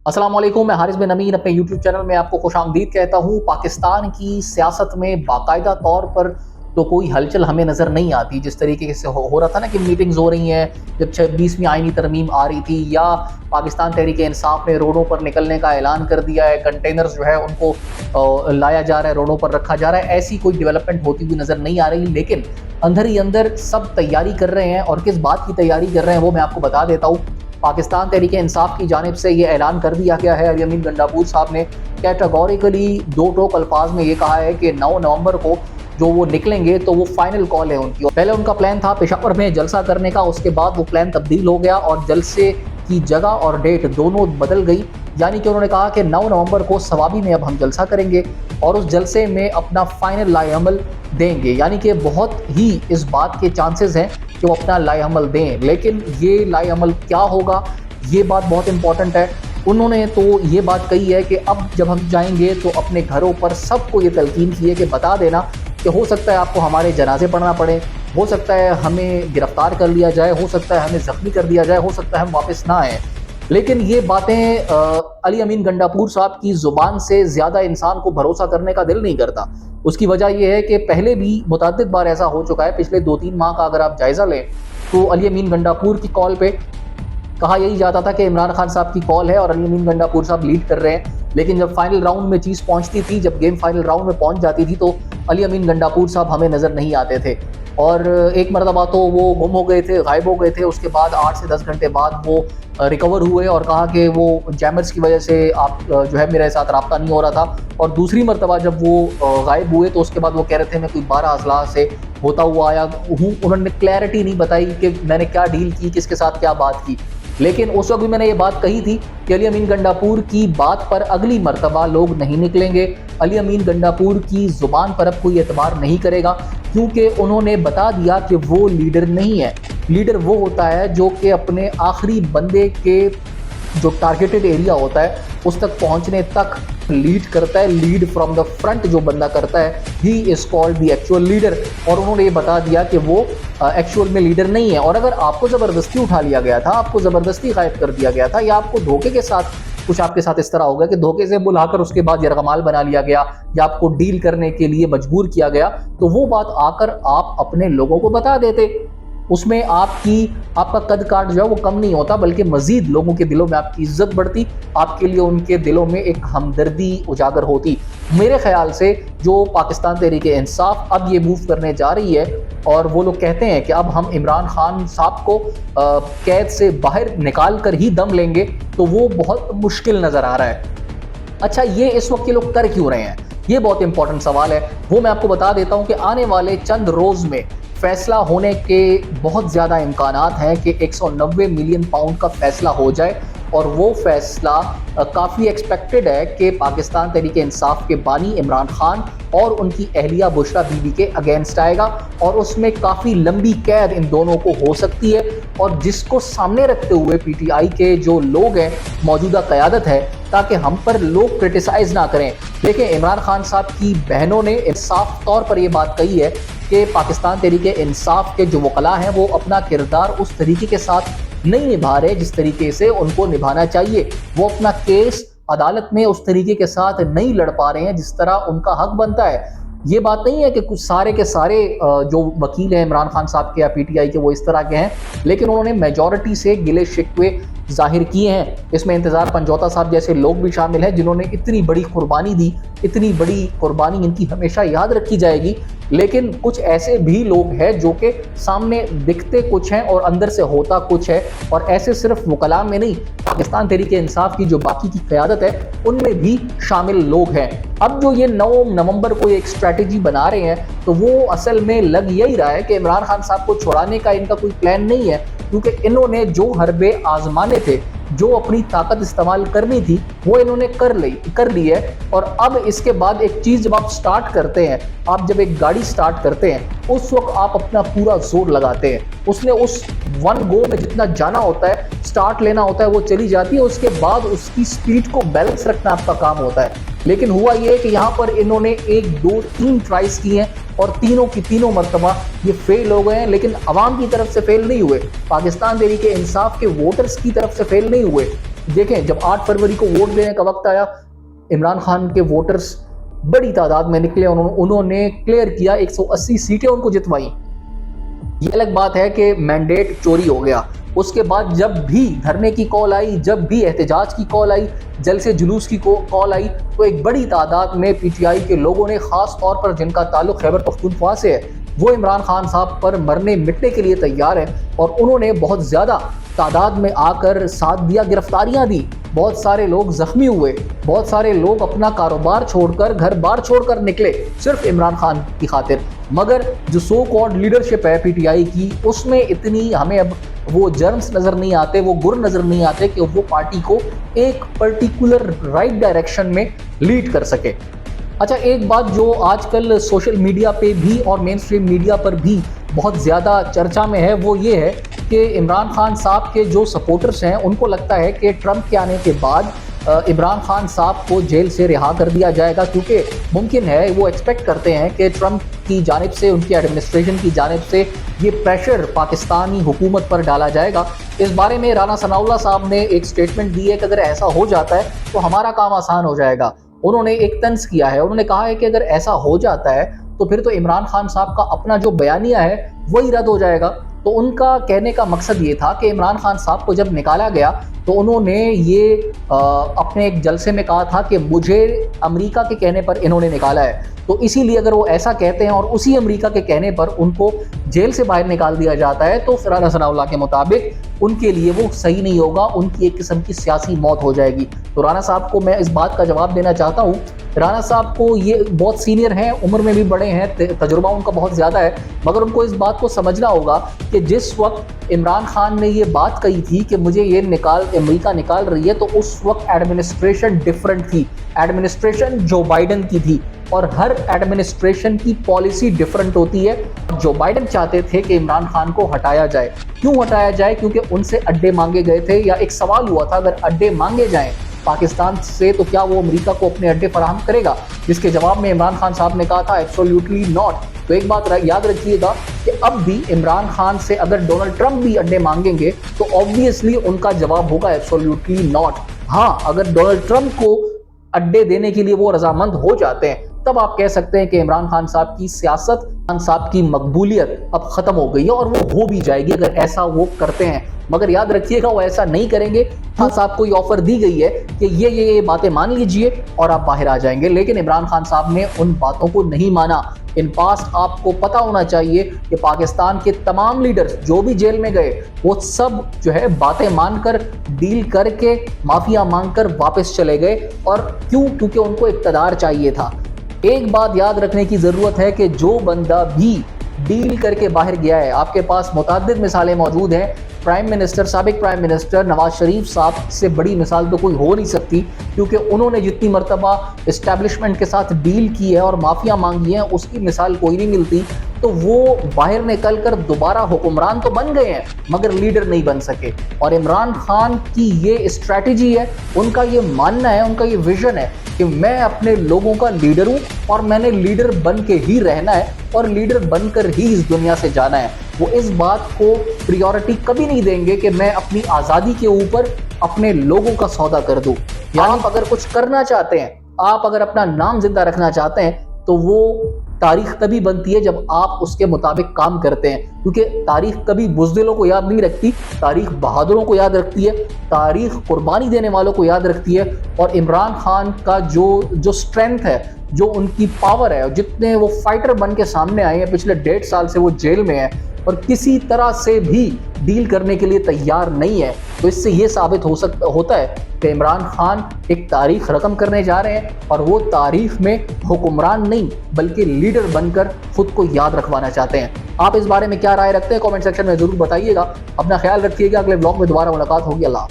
अस्सलाम वालेकुम, मैं हारिस बिन अमीन अपने यूट्यूब चैनल में आपको खुशामदीद कहता हूँ। पाकिस्तान की सियासत में बाकायदा तौर पर तो कोई हलचल हमें नज़र नहीं आती। जिस तरीके से हो रहा था ना कि मीटिंग्स हो रही हैं, जब 26वीं आईनी तरमीम आ रही थी, या पाकिस्तान तहरीक इंसाफ ने रोडों पर निकलने का ऐलान कर दिया है, कंटेनर्स जो है उनको लाया जा रहा है, रोडों पर रखा जा रहा है, ऐसी कोई डेवलपमेंट होती हुई नज़र नहीं आ रही। लेकिन अंदर ही अंदर सब तैयारी कर रहे हैं, और किस बात की तैयारी कर रहे हैं वो मैं आपको बता देता हूँ। पाकिस्तान तहरीक इंसाफ की जानिब से ये ऐलान कर दिया गया है। अली अमीन गंडापुर साहब ने कैटेगोरिकली दो टोक अल्फाज में ये कहा है कि 9 नवंबर को जो वो निकलेंगे तो वो फाइनल कॉल है उनकी। पहले उनका प्लान था पेशावर में जलसा करने का, उसके बाद वो प्लान तब्दील हो गया और जलसे की जगह और डेट दोनों बदल गई। यानी कि उन्होंने कहा कि 9 नवंबर को सवाबी में अब हम जलसा करेंगे और उस जलसे में अपना फाइनल लाएअमल देंगे। यानी कि बहुत ही इस बात के चांसेस हैं कि वो अपना लाएअमल दें, लेकिन ये लाएअमल क्या होगा, ये बात बहुत इंपॉर्टेंट है। उन्होंने तो ये बात कही है कि अब जब हम जाएंगे तो अपने घरों पर सबको ये तलकीन की है कि बता देना कि हो सकता है आपको हमारे जनाजे पढ़ना पड़े, हो सकता है हमें गिरफ्तार कर लिया जाए, हो सकता है हमें ज़ख्मी कर दिया जाए, हो सकता है हम वापस ना आएँ। लेकिन ये बातें अली अमीन गंडापुर साहब की ज़ुबान से ज़्यादा इंसान को भरोसा करने का दिल नहीं करता। उसकी वजह यह है कि पहले भी मुतअद्दिद बार ऐसा हो चुका है। पिछले 2-3 माह का अगर आप जायज़ा लें तो अली अमीन गंडापुर की कॉल पे कहा यही जाता था कि इमरान खान साहब की कॉल है और अली अमीन गंडापुर साहब लीड कर रहे हैं। लेकिन जब फाइनल राउंड में चीज़ पहुंचती थी, जब गेम फाइनल राउंड में पहुंच जाती थी, तो अली अमीन गंडापुर साहब हमें नज़र नहीं आते थे। और एक मरतबा तो वो गुम हो गए थे, गायब हो गए थे। उसके बाद 8 से 10 घंटे बाद वो रिकवर हुए और कहा कि वो जैमर्स की वजह से आप जो है मेरे साथ रब्ता नहीं हो रहा था। और दूसरी मरतबा जब वो गायब हुए तो उसके बाद वो कह रहे थे मैं कोई 12 अजला से होता हुआ आया हूँ। उन्होंने क्लैरिटी नहीं बताई कि मैंने क्या डील की, किसके साथ क्या बात की। लेकिन उस वक्त भी मैंने ये बात कही थी कि अली अमीन गंडापुर की बात पर अगली मरतबा लोग नहीं निकलेंगे। अली अमीन गंडापुर की ज़ुबान पर अब कोई एतबार नहीं करेगा, क्योंकि उन्होंने बता दिया कि वो लीडर नहीं है। लीडर वो होता है जो कि अपने आखिरी बंदे के जो टारगेटेड एरिया होता है उस तक पहुंचने तक लीड करता है। लीड फ्रॉम द फ्रंट जो बंदा करता है, he is called the actual leader. और उन्होंने ये बता दिया कि वो एक्चुअल में लीडर नहीं है। और अगर आपको ज़बरदस्ती उठा लिया गया था, आपको ज़बरदस्ती गायब कर दिया गया था, या आपको धोखे के साथ कुछ आपके साथ इस तरह होगा कि धोखे से बुलाकर उसके बाद यरगमाल बना लिया गया, या आपको डील करने के लिए मजबूर किया गया, तो वो बात आकर आप अपने लोगों को बता देते। उसमें आपका कद काट जो है वो कम नहीं होता, बल्कि मजीद लोगों के दिलों में आपकी इज्जत बढ़ती, आपके लिए उनके दिलों में एक हमदर्दी उजागर होती। मेरे ख्याल से जो पाकिस्तान तहरीक इंसाफ अब ये मूव करने जा रही है, और वो लोग कहते हैं कि अब हम इमरान खान साहब को कैद से बाहर निकाल कर ही दम लेंगे, तो वो बहुत मुश्किल नज़र आ रहा है। अच्छा, ये इस वक्त ये लोग कर क्यों रहे हैं, ये बहुत इंपॉर्टेंट सवाल है। वो मैं आपको बता देता हूँ कि आने वाले चंद रोज़ में फैसला होने के बहुत ज़्यादा इम्कानात हैं कि 190 मिलियन पाउंड का फैसला हो जाए। और वो फैसला काफ़ी एक्सपेक्टेड है कि पाकिस्तान तहरीक इंसाफ के बानी इमरान खान और उनकी अहलिया बुशरा बीबी के अगेंस्ट आएगा, और उसमें काफ़ी लंबी कैद इन दोनों को हो सकती है। और जिसको सामने रखते हुए पीटीआई के जो लोग हैं, मौजूदा क़यादत है, ताकि हम पर लोग क्रिटिसाइज़ ना करें। देखिए, इमरान खान साहब की बहनों ने साफ तौर पर यह बात कही है कि पाकिस्तान तहरीक इंसाफ के जो वकला हैं वो अपना किरदार उस तरीके के साथ नहीं निभा रहे जिस तरीके से उनको निभाना चाहिए। वो अपना केस अदालत में उस तरीके के साथ नहीं लड़ पा रहे हैं जिस तरह उनका हक बनता है। ये बात नहीं है कि कुछ सारे के सारे जो वकील हैं इमरान खान साहब के या पीटीआई के वो इस तरह के हैं, लेकिन उन्होंने मेजॉरिटी से गिले शिकवे जाहिर किए हैं। इसमें इंतज़ार पंजौता साहब जैसे लोग भी शामिल हैं जिन्होंने इतनी बड़ी कुर्बानी दी। इतनी बड़ी कुर्बानी इनकी हमेशा याद रखी जाएगी। लेकिन कुछ ऐसे भी लोग हैं जो कि सामने दिखते कुछ हैं और अंदर से होता कुछ है, और ऐसे सिर्फ वकला में नहीं, पाकिस्तान तहरीक इंसाफ की जो बाकी की क़यादत है उनमें भी शामिल लोग हैं। अब जो ये 9 नवंबर को एक स्ट्रैटेजी बना रहे हैं, तो वो असल में लग यही रहा है कि इमरान खान साहब को छुड़ाने का इनका कोई प्लान नहीं है, क्योंकि इन्होंने जो हरबे आजमाने थे, जो अपनी ताकत इस्तेमाल करनी थी, वो इन्होंने कर ली है। और अब इसके बाद एक चीज़ जब आप स्टार्ट करते हैं, आप जब एक गाड़ी स्टार्ट करते हैं, उस वक्त आप अपना पूरा जोर लगाते हैं। उसने उस वन गो में जितना जाना होता है, स्टार्ट लेना होता है, वो चली जाती है। उसके बाद उसकी स्पीड को बैलेंस रखना आपका काम होता है। लेकिन हुआ ये कि यहाँ पर इन्होंने 1, 2, 3 ट्राइज की हैं और तीनों की तीनों मरतबा ये फेल हो गए हैं। लेकिन अवाम की तरफ से फेल नहीं हुए, पाकिस्तान तहरीक इंसाफ के वोटर्स की तरफ से फेल नहीं हुए। देखें, जब 8 फरवरी को वोट देने का वक्त आया, इमरान खान के वोटर्स बड़ी तादाद में निकले, उन्होंने क्लियर किया, 180 सीटें उनको जितवाई। ये अलग बात है कि मैंडेट चोरी हो गया। उसके बाद जब भी धरने की कॉल आई, जब भी एहतजाज की कॉल आई, जलसे जुलूस की कॉल आई, तो एक बड़ी तादाद में पीटीआई के लोगों ने, खास तौर पर जिनका ताल्लुक खैबर पख्तूनख्वा से है, वो इमरान खान साहब पर मरने मिटने के लिए तैयार है और उन्होंने बहुत ज़्यादा तादाद में आकर साथ दिया, गिरफ्तारियां दी, बहुत सारे लोग जख्मी हुए, बहुत सारे लोग अपना कारोबार छोड़कर, घर बार छोड़कर निकले सिर्फ इमरान खान की खातिर। मगर जो सो कॉल्ड लीडरशिप है पीटीआई की, उसमें इतनी हमें अब वो जर्म्स नज़र नहीं आते, वो गुर नज़र नहीं आते कि वो पार्टी को एक पर्टिकुलर राइट डायरेक्शन में लीड कर सके। अच्छा, एक बात जो आजकल सोशल मीडिया पे भी और मेन स्ट्रीम मीडिया पर भी बहुत ज़्यादा चर्चा में है, वो ये है कि इमरान खान साहब के जो सपोर्टर्स हैं, उनको लगता है कि ट्रंप के आने के बाद इमरान खान साहब को जेल से रिहा कर दिया जाएगा, क्योंकि मुमकिन है, वो एक्सपेक्ट करते हैं कि ट्रंप की जानिब से, उनकी एडमिनिस्ट्रेशन की जानिब से ये प्रेशर पाकिस्तानी हुकूमत पर डाला जाएगा। इस बारे में राना सनाउल्लाह साहब ने एक स्टेटमेंट दी है कि अगर ऐसा हो जाता है तो हमारा काम आसान हो जाएगा। उन्होंने एक तंज किया है, उन्होंने कहा है कि अगर ऐसा हो जाता है तो फिर तो इमरान खान साहब का अपना जो बयानिया है वही रद्द हो जाएगा। तो उनका कहने का मकसद ये था कि इमरान खान साहब को जब निकाला गया तो उन्होंने ये अपने एक जलसे में कहा था कि मुझे अमेरिका के कहने पर इन्होंने निकाला है, तो इसीलिए अगर वो ऐसा कहते हैं और उसी अमेरिका के कहने पर उनको जेल से बाहर निकाल दिया जाता है, तो राना सनाउल्लाह के मुताबिक उनके लिए वो सही नहीं होगा, उनकी एक किस्म की सियासी मौत हो जाएगी। तो राना साहब को मैं इस बात का जवाब देना चाहता हूँ, राना साहब को ये बहुत सीनियर हैं, उम्र में भी बड़े हैं, तजुर्बा उनका बहुत ज़्यादा है, मगर उनको इस बात को समझना होगा कि जिस वक्त इमरान खान ने ये बात कही थी कि मुझे ये अमेरिका निकाल रही है, तो उस वक्त एडमिनिस्ट्रेशन डिफरेंट थी, एडमिनिस्ट्रेशन जो बाइडन की थी, और हर एडमिनिस्ट्रेशन की पॉलिसी डिफरेंट होती है। जो बाइडन चाहते थे कि इमरान खान को हटाया जाए। क्यों हटाया जाए? क्योंकि उनसे अड्डे मांगे गए थे, या एक सवाल हुआ था अगर अड्डे मांगे जाएं पाकिस्तान से तो क्या वो अमेरिका को अपने अड्डे फराहम करेगा, जिसके जवाब में इमरान खान साहब ने कहा था एब्सोल्युटली नॉट। तो एक बात याद रखिएगा कि अब भी इमरान खान से अगर डोनाल्ड ट्रंप भी अड्डे मांगेंगे तो ऑब्वियसली उनका जवाब होगा एब्सोल्युटली नॉट। हाँ, अगर डोनाल्ड ट्रंप को अड्डे देने के लिए वो रजामंद हो जाते हैं, तब आप कह सकते हैं कि इमरान खान साहब की सियासत, खान साहब की मकबूलियत अब खत्म हो गई है, और वो हो भी जाएगी अगर ऐसा वो करते हैं। मगर याद रखिएगा वो ऐसा नहीं करेंगे। खान साहब को ये ऑफर दी गई है कि ये बातें मान लीजिए और आप बाहर आ जाएंगे, लेकिन इमरान खान साहब ने उन बातों को नहीं माना। इन पास्ट आपको पता होना चाहिए कि पाकिस्तान के तमाम लीडर्स जो भी जेल में गए, वो सब जो है बातें मानकर, डील करके, माफिया मांगकर वापस चले गए। और क्यों? क्योंकि उनको इक़्तिदार चाहिए था। एक बात याद रखने की ज़रूरत है कि जो बंदा भी डील करके बाहर गया है, आपके पास मुतअद्दिद मिसालें मौजूद हैं। प्राइम मिनिस्टर, साबिक प्राइम मिनिस्टर नवाज शरीफ साहब से बड़ी मिसाल तो कोई हो नहीं सकती, क्योंकि उन्होंने जितनी मरतबा इस्टेब्लिशमेंट के साथ डील की है और माफिया मांगी है, उसकी मिसाल कोई नहीं मिलती। तो वो बाहर निकल कर दोबारा हुक्मरान तो बन गए हैं, मगर लीडर नहीं बन सके। और इमरान खान की ये स्ट्रैटेजी है, उनका ये मानना है, उनका ये विजन है कि मैं अपने लोगों का लीडर हूँ और मैंने लीडर बन के ही रहना है और लीडर बनकर ही इस दुनिया से जाना है। वो इस बात को प्रायोरिटी कभी नहीं देंगे कि मैं अपनी आज़ादी के ऊपर अपने लोगों का सौदा कर दूं। आप अगर कुछ करना चाहते हैं, आप अगर अपना नाम जिंदा रखना चाहते हैं, तो वो तारीख तभी बनती है जब आप उसके मुताबिक काम करते हैं, क्योंकि तारीख कभी बुज़दिलों को याद नहीं रखती, तारीख बहादुरों को याद रखती है, तारीख कुर्बानी देने वालों को याद रखती है। और इमरान खान का जो स्ट्रेंथ है, जो उनकी पावर है, जितने वो फाइटर बन के सामने आए हैं, पिछले 1.5 साल से वो जेल में है और किसी तरह से भी डील करने के लिए तैयार नहीं है, तो इससे ये साबित होता है कि इमरान खान एक तारीख रकम करने जा रहे हैं, और वो तारीख में हुक्मरान नहीं बल्कि लीडर बनकर खुद को याद रखवाना चाहते हैं। आप इस बारे में क्या राय रखते हैं? कमेंट सेक्शन में जरूर बताइएगा। अपना ख्याल रखिएगा। अगले ब्लॉग में दोबारा मुलाकात होगी। अल्लाह।